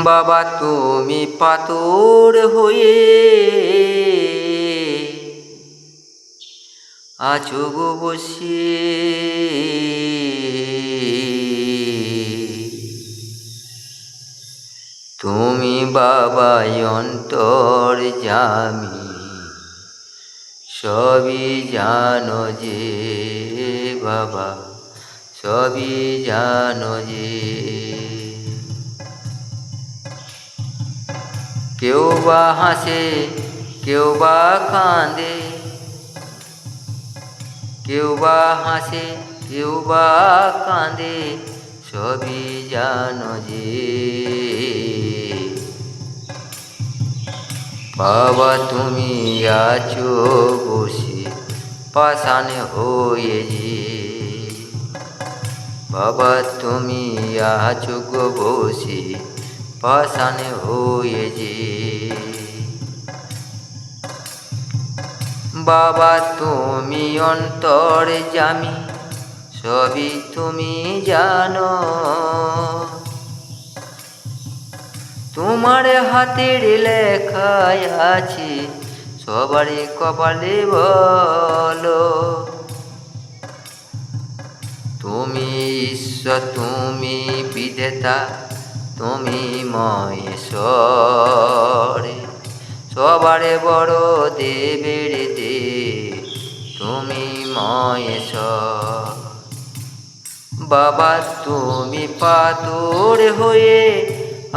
বাবা তুমি পাথর হয়ে আছো গো বসে, তুমি বাবা অন্তর্যামী, সবই জানো যে বাবা, সবই জানো যে। কেউ বা হাসে, কেউ বা কাঁদে, কেউ বা হাসে, কেউ বা কাঁদে, সবই জানো যে বাবা তুমি আছো বসে পাষাণ হয়ে যে। বাবা তুমি আছো গো বসে পাষাণ হয়ে যে। বাবা তুমি অন্তর্যামী, সবই তুমি জানো, তোমার হাতের লেখায় আছে সবারই কপালে বলো। তুমি ঈশ্বর, তুমি বিধাতা, তুমি মহেশ্বর, সবারে বড় দেবের দেব, তুমি মহেশ্বর। বাবা তুমি পাথর হয়ে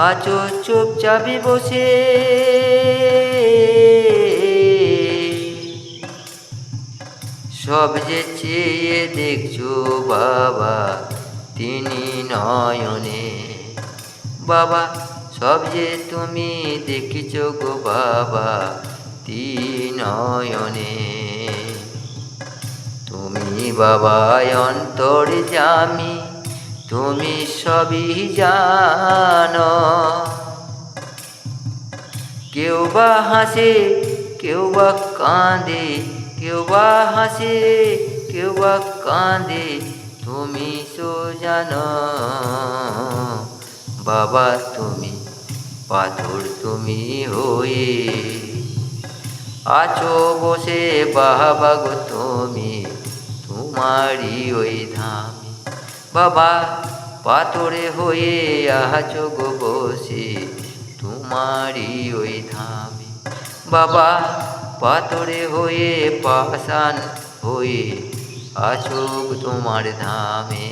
আছো চুপচাপ বসে, সব যে চেয়ে দেখছো বাবা তিনি নয়নে। বাবা সব যে তুমি দেখিছ গো বাবা তিন নয়নে। তুমি বাবা অন্তর্যামী, তুমি সবই জানো। কেউ বা হাসে, কেউ বা কাঁদে, কেউ বা হাসে, কেউ বা কাঁদে, তুমি তো জানো। বাবা তুমি পাথর তুমি হয়ে আছো বসে বাবা গো তুমি তোমারই ওই ধামে। বাবা পাথরে হয়ে আছো গো বসে তোমারই ওই ধামে। বাবা পাথরে হয়ে পাষাণ হয়ে আছো তোমার ধামে।